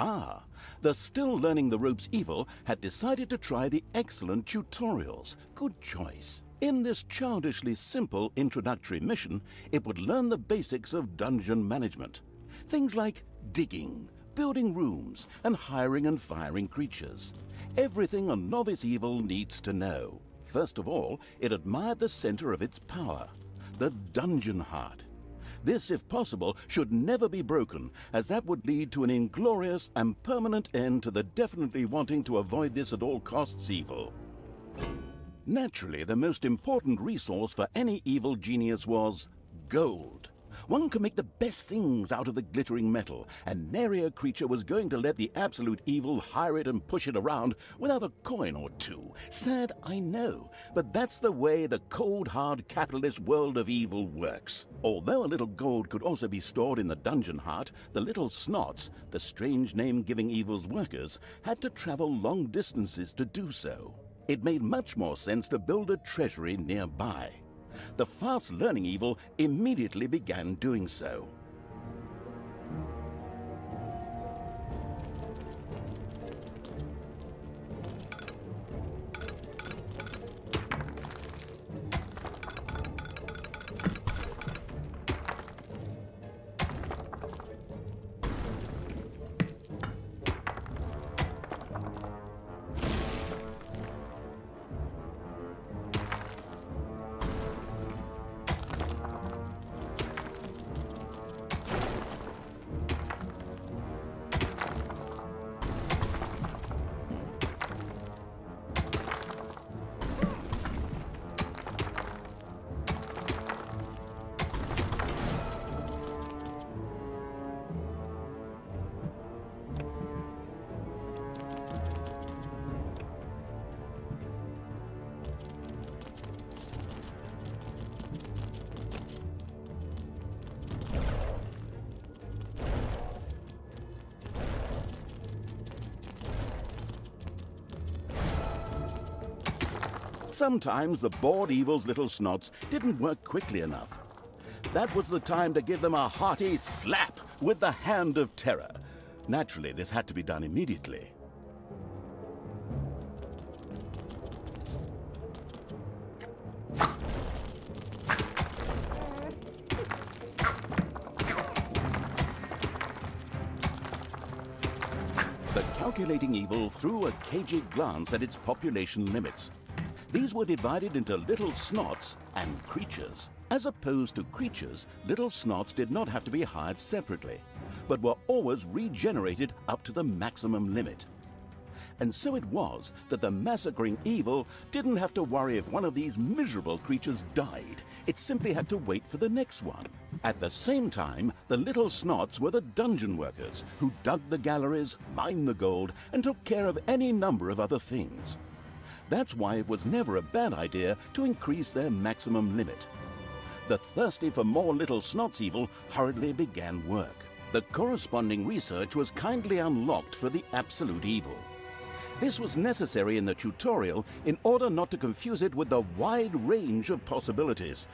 Ah, the still learning the ropes evil had decided to try the excellent tutorials. Good choice. In this childishly simple introductory mission, it would learn the basics of dungeon management. Things like digging, building rooms, and hiring and firing creatures. Everything a novice evil needs to know. First of all, it admired the center of its power, the dungeon heart. This, if possible, should never be broken, as that would lead to an inglorious and permanent end to the definitely wanting to avoid this at all costs evil. Naturally, the most important resource for any evil genius was gold. One could make the best things out of the glittering metal, and nary a creature was going to let the absolute evil hire it and push it around without a coin or two. Sad, I know, but that's the way the cold, hard capitalist world of evil works. Although a little gold could also be stored in the dungeon heart, the little snots, the strange name-giving evil's workers, had to travel long distances to do so. It made much more sense to build a treasury nearby. The fast-learning evil immediately began doing so. Sometimes the bored evil's little snots didn't work quickly enough. That was the time to give them a hearty slap with the hand of terror. Naturally, this had to be done immediately. The calculating evil threw a cagey glance at its population limits. These were divided into little snots and creatures. As opposed to creatures, little snots did not have to be hired separately, but were always regenerated up to the maximum limit. And so it was that the massacring evil didn't have to worry if one of these miserable creatures died. It simply had to wait for the next one. At the same time, the little snots were the dungeon workers who dug the galleries, mined the gold, and took care of any number of other things. That's why it was never a bad idea to increase their maximum limit. The thirsty for more little snots evil hurriedly began work. The corresponding research was kindly unlocked for the absolute evil. This was necessary in the tutorial in order not to confuse it with the wide range of possibilities.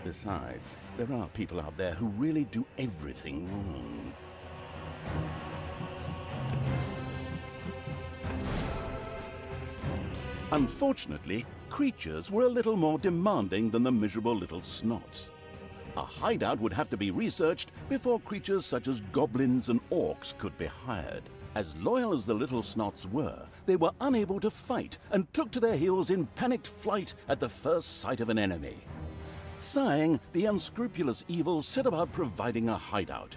Besides, there are people out there who really do everything wrong. Unfortunately, creatures were a little more demanding than the miserable little snots. A hideout would have to be researched before creatures such as goblins and orcs could be hired. As loyal as the little snots were, they were unable to fight and took to their heels in panicked flight at the first sight of an enemy. Sighing, the unscrupulous evil set about providing a hideout.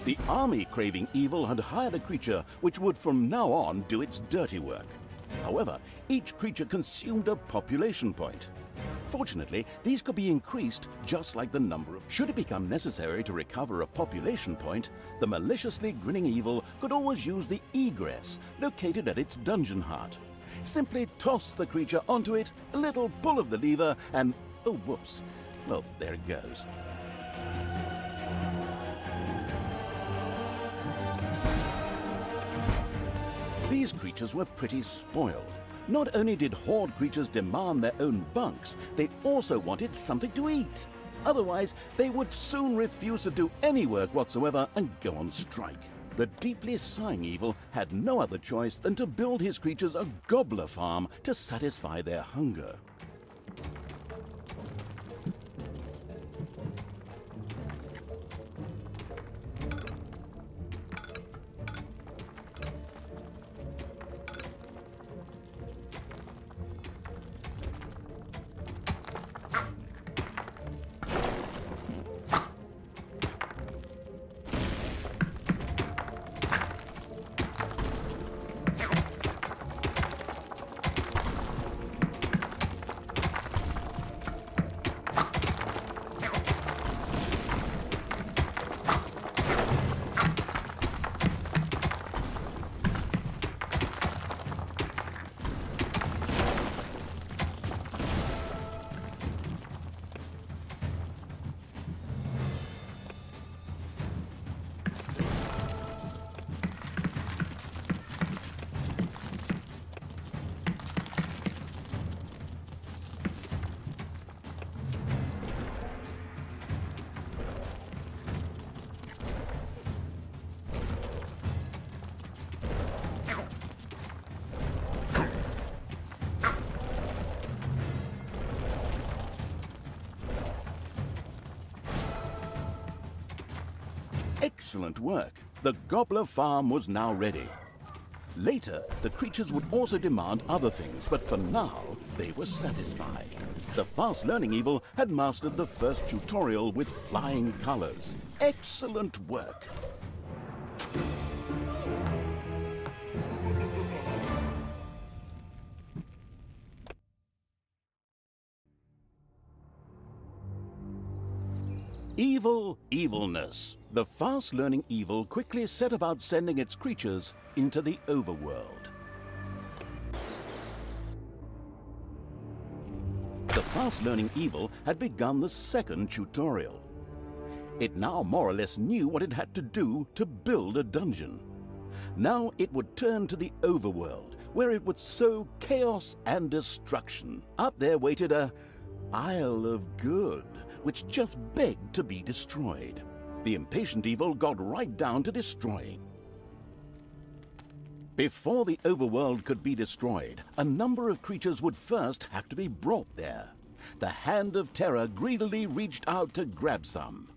The army craving evil had hired a creature which would from now on do its dirty work. However, each creature consumed a population point. Fortunately, these could be increased just like the number of... Should it become necessary to recover a population point, the maliciously grinning evil could always use the egress located at its dungeon heart. Simply toss the creature onto it, a little pull of the lever, and... oh, whoops. Well, there it goes. These creatures were pretty spoiled. Not only did horde creatures demand their own bunks, they also wanted something to eat. Otherwise, they would soon refuse to do any work whatsoever and go on strike. The deeply sighing evil had no other choice than to build his creatures a gobbler farm to satisfy their hunger. Excellent work. The gobbler farm was now ready. Later, the creatures would also demand other things, but for now, they were satisfied. The fast-learning evil had mastered the first tutorial with flying colors. Excellent work. Evil evilness. The fast-learning evil quickly set about sending its creatures into the overworld. The fast-learning evil had begun the second tutorial. It now more or less knew what it had to do to build a dungeon. Now it would turn to the overworld, where it would sow chaos and destruction. Up there waited a Isle of Good, which just begged to be destroyed. The impatient evil got right down to destroying. Before the overworld could be destroyed, a number of creatures would first have to be brought there. The Hand of Terror greedily reached out to grab some.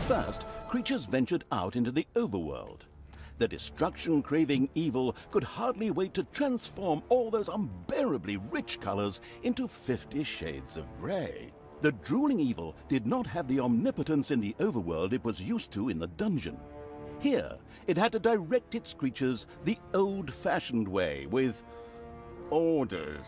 First, creatures ventured out into the overworld. The destruction-craving evil could hardly wait to transform all those unbearably rich colors into 50 shades of gray. The drooling evil did not have the omnipotence in the overworld it was used to in the dungeon. Here, it had to direct its creatures the old-fashioned way, with orders.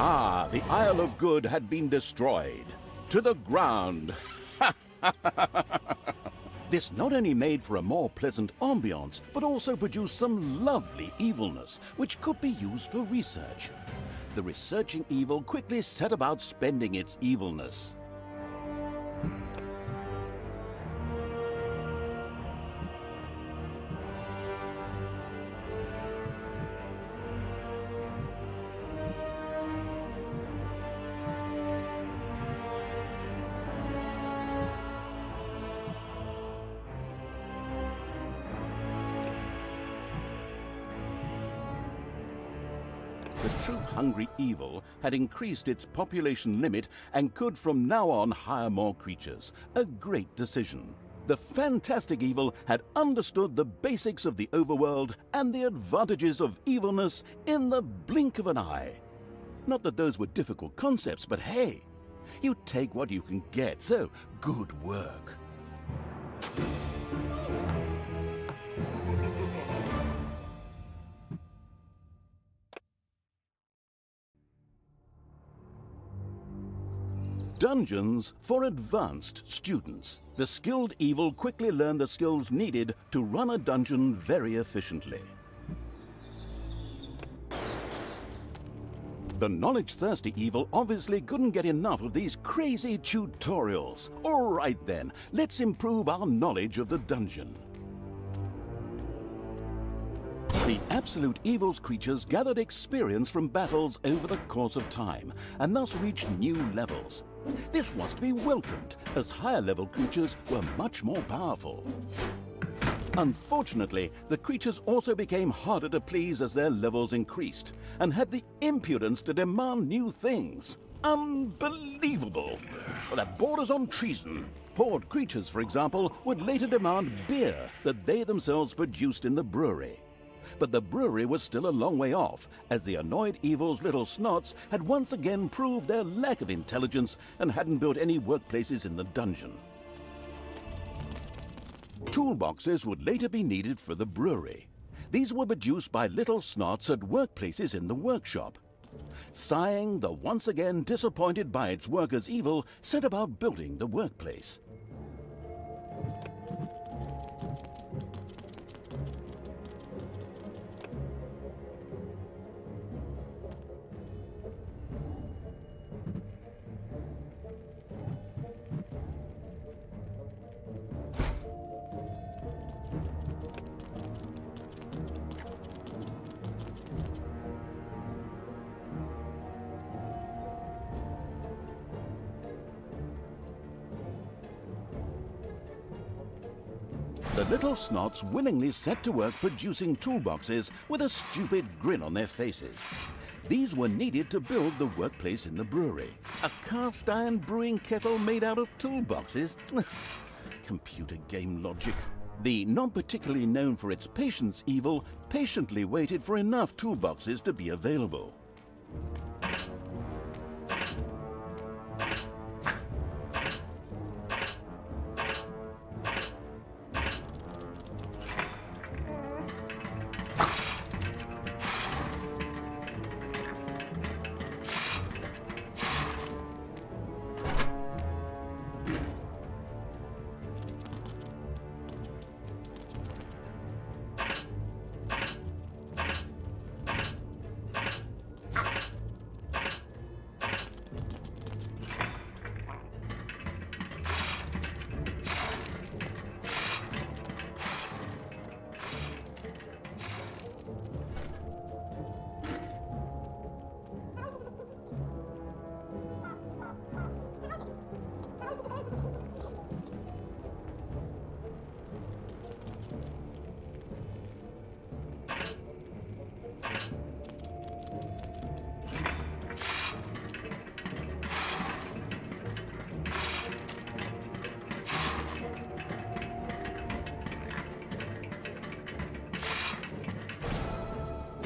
Ah, the Isle of Good had been destroyed. To the ground. This not only made for a more pleasant ambiance, but also produced some lovely evilness, which could be used for research. The researching evil quickly set about spending its evilness. The true hungry evil had increased its population limit and could from now on hire more creatures. A great decision. The fantastic evil had understood the basics of the overworld and the advantages of evilness in the blink of an eye. Not that those were difficult concepts, but hey, you take what you can get, so good work. Dungeons for advanced students. The skilled evil quickly learned the skills needed to run a dungeon very efficiently. The knowledge-thirsty evil obviously couldn't get enough of these crazy tutorials. All right then, let's improve our knowledge of the dungeon. The absolute evil's creatures gathered experience from battles over the course of time, and thus reached new levels. This was to be welcomed, as higher-level creatures were much more powerful. Unfortunately, the creatures also became harder to please as their levels increased, and had the impudence to demand new things. Unbelievable! Well, that borders on treason. Horde creatures, for example, would later demand beer that they themselves produced in the brewery. But the brewery was still a long way off, as the annoyed evil's little snots had once again proved their lack of intelligence and hadn't built any workplaces in the dungeon. Toolboxes would later be needed for the brewery. These were produced by little snots at workplaces in the workshop. Sighing, the once again disappointed by its workers' evil, set about building the workplace. The little snots willingly set to work producing toolboxes with a stupid grin on their faces. These were needed to build the workplace in the brewery. A cast iron brewing kettle made out of toolboxes? Computer game logic. The not particularly known for its patience evil patiently waited for enough toolboxes to be available.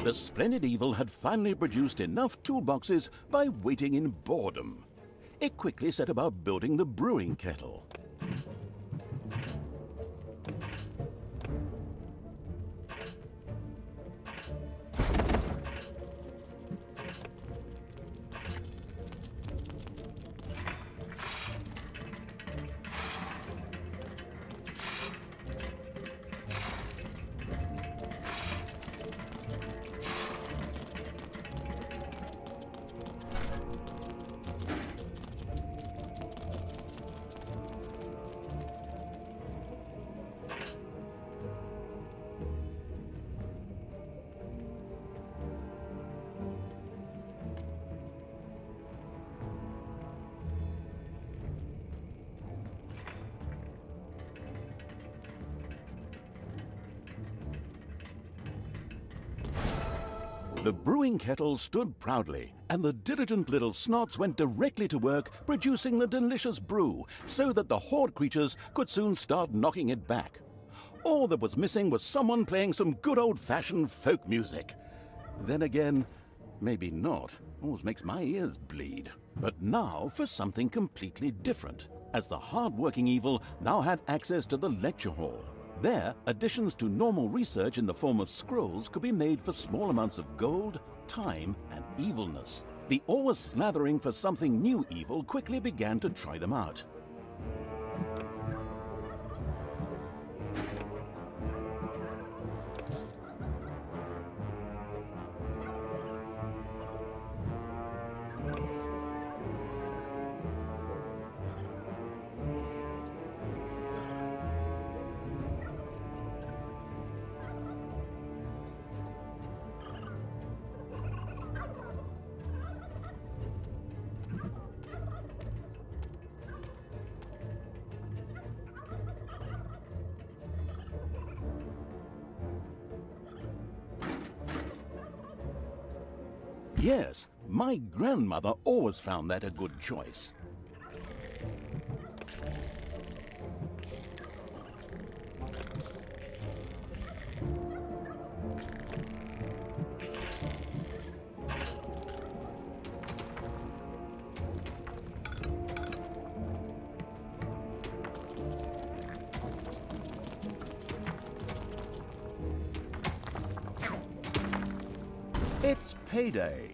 The splendid evil had finally produced enough toolboxes by waiting in boredom. It quickly set about building the brewing kettle. The brewing kettle stood proudly, and the diligent little snots went directly to work producing the delicious brew, so that the horde creatures could soon start knocking it back. All that was missing was someone playing some good old-fashioned folk music. Then again, maybe not. Always makes my ears bleed. But now for something completely different, as the hard-working evil now had access to the lecture hall. There, additions to normal research in the form of scrolls could be made for small amounts of gold, time, and evilness. The always slathering for something new evil quickly began to try them out. Yes, my grandmother always found that a good choice. It's payday.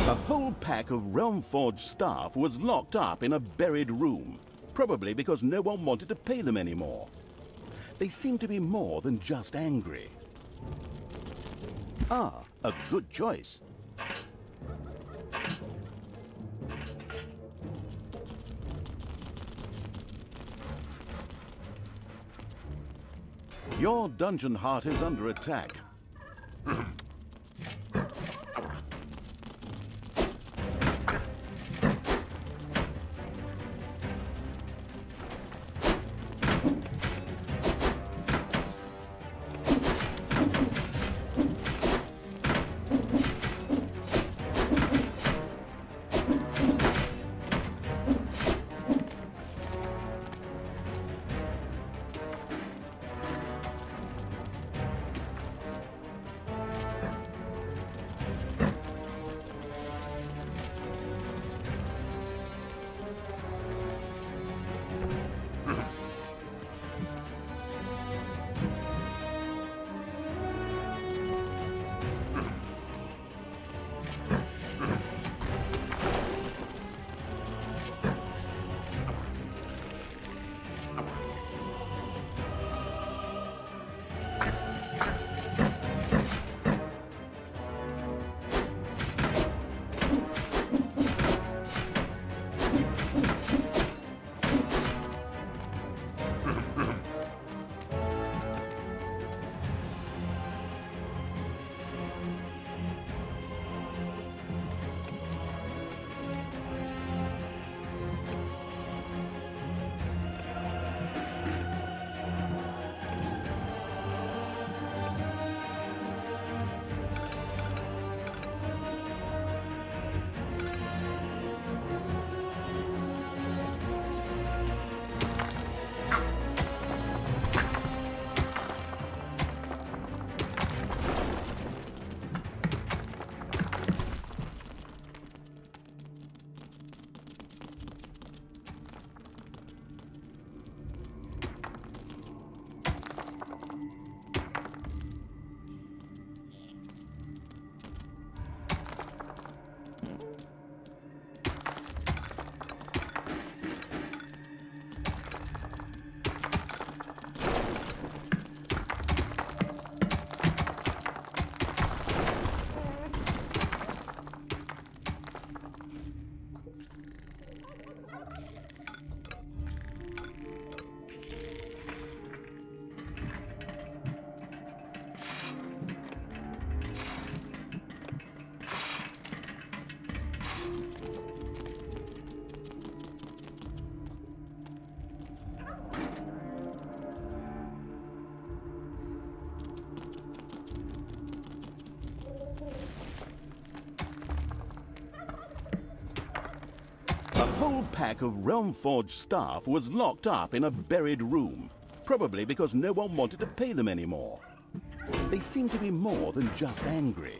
A whole pack of Realmforge staff was locked up in a buried room, probably because no one wanted to pay them anymore. They seemed to be more than just angry. Ah, a good choice. Your dungeon heart is under attack. pack of Realmforge staff was locked up in a buried room, probably because no one wanted to pay them anymore. They seemed to be more than just angry.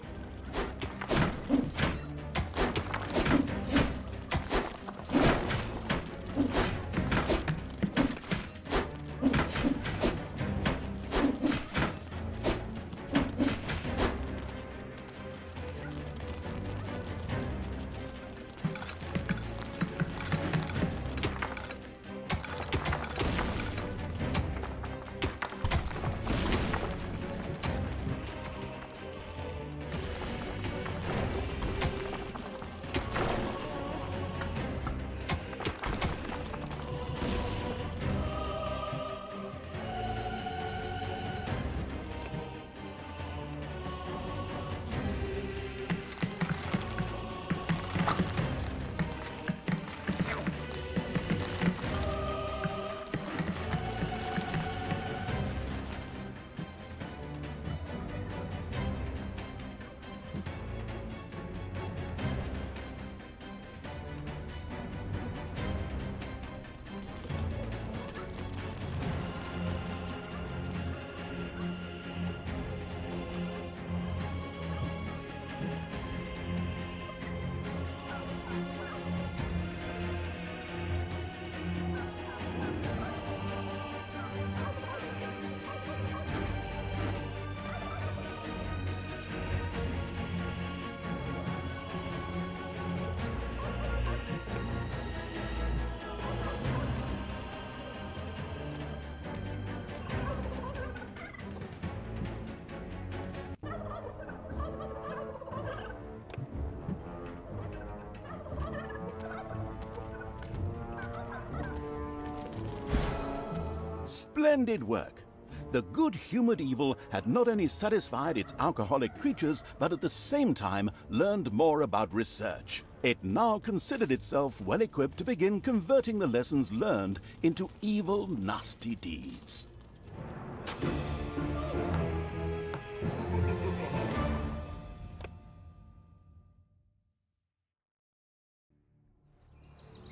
Splendid work! The good-humored evil had not only satisfied its alcoholic creatures, but at the same time learned more about research. It now considered itself well-equipped to begin converting the lessons learned into evil, nasty deeds.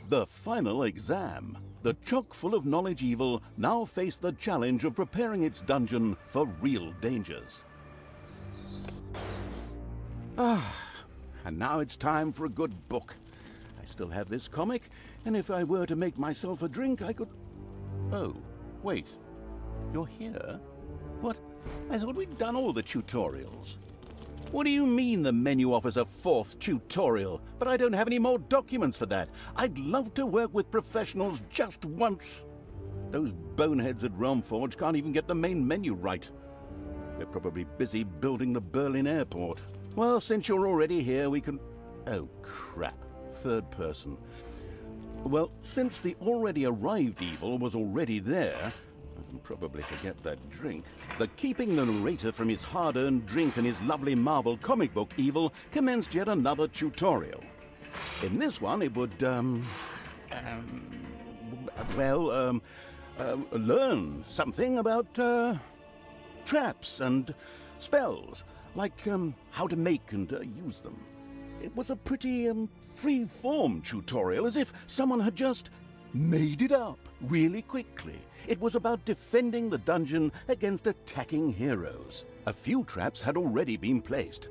The final exam. The chock-full of knowledge evil now faced the challenge of preparing its dungeon for real dangers. And now it's time for a good book. I still have this comic, and if I were to make myself a drink, I could... Oh, wait. You're here? What? I thought we'd done all the tutorials. What do you mean the menu offers a fourth tutorial? But I don't have any more documents for that. I'd love to work with professionals just once. Those boneheads at Realmforge can't even get the main menu right. They're probably busy building the Berlin airport. Well, since you're already here, we can... Oh, crap. Third person. Well, since the already arrived evil was already there... I can probably forget that drink. The keeping the narrator from his hard-earned drink and his lovely Marvel comic book evil commenced yet another tutorial. In this one, it would, learn something about, traps and spells, like, how to make and use them. It was a pretty, free-form tutorial, as if someone had just made it up really quickly. It was about defending the dungeon against attacking heroes. A few traps had already been placed.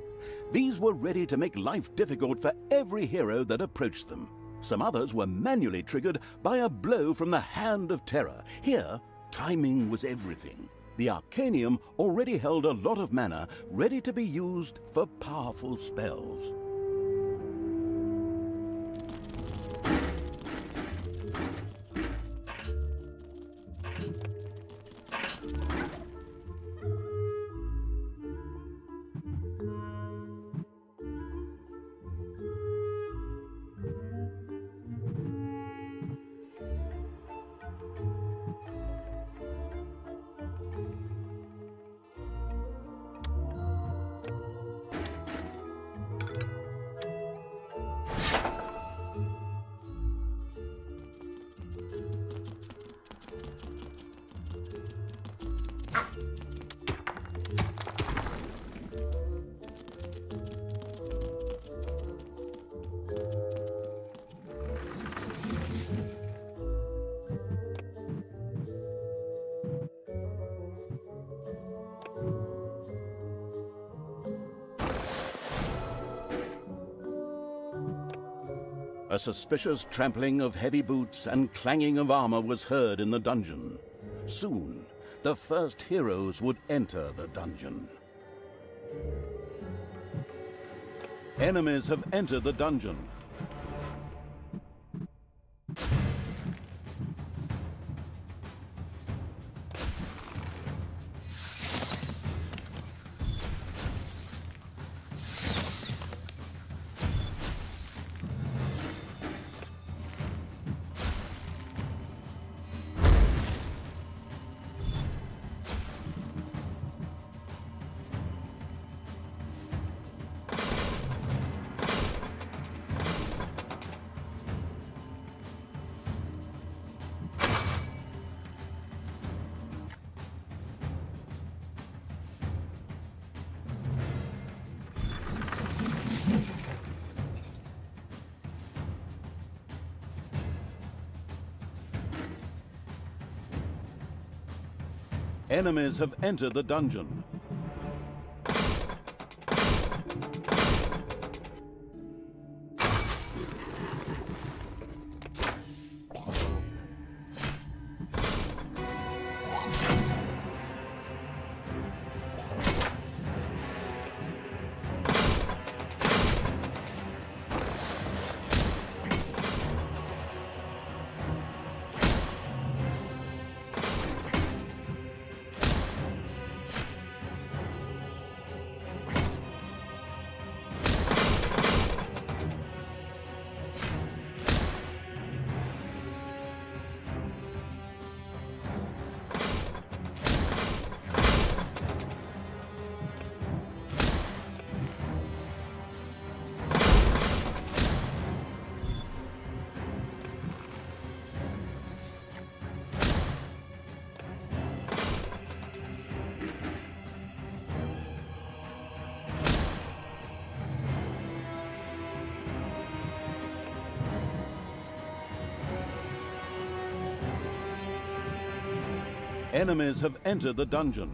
These were ready to make life difficult for every hero that approached them. Some others were manually triggered by a blow from the Hand of Terror. Here, timing was everything. The Arcanium already held a lot of mana ready to be used for powerful spells. A suspicious trampling of heavy boots and clanging of armor was heard in the dungeon. Soon, the first heroes would enter the dungeon. Enemies have entered the dungeon. Enemies have entered the dungeon. Enemies have entered the dungeon.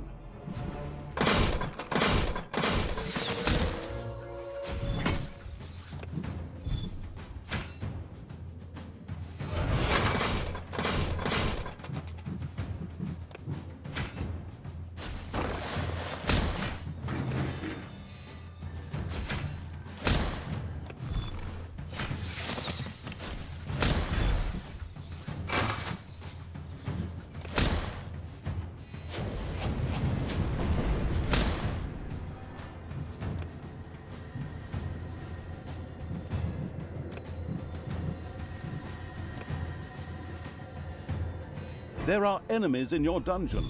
There are enemies in your dungeon.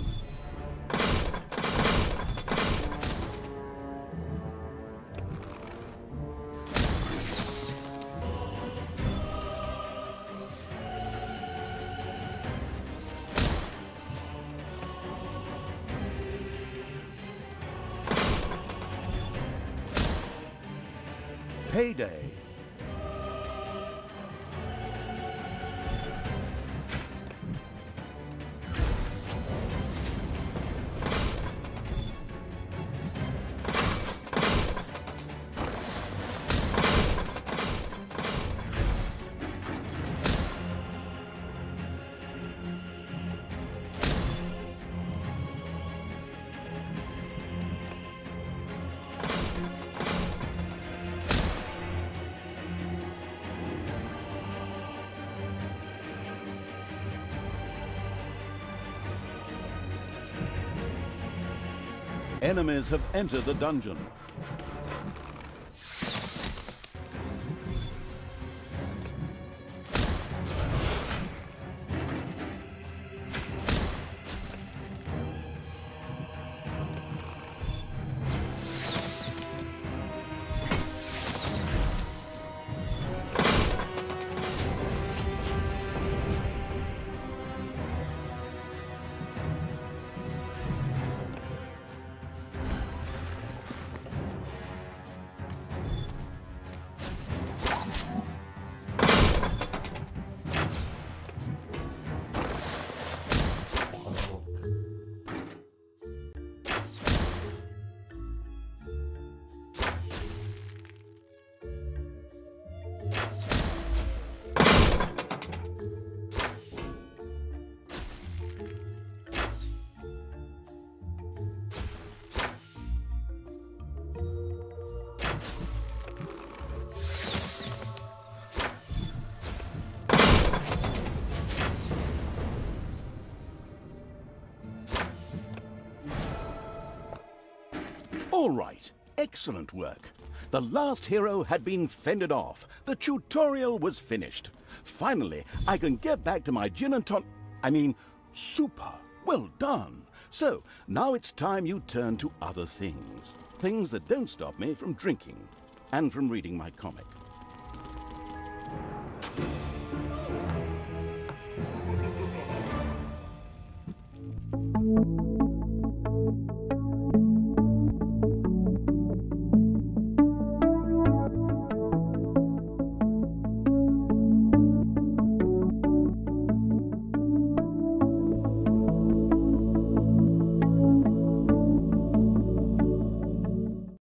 Payday. Enemies have entered the dungeon. All right, excellent work. The last hero had been fended off. The tutorial was finished. Finally, I can get back to my gin and super. Well done. So, now it's time you turn to other things. Things that don't stop me from drinking and from reading my comic.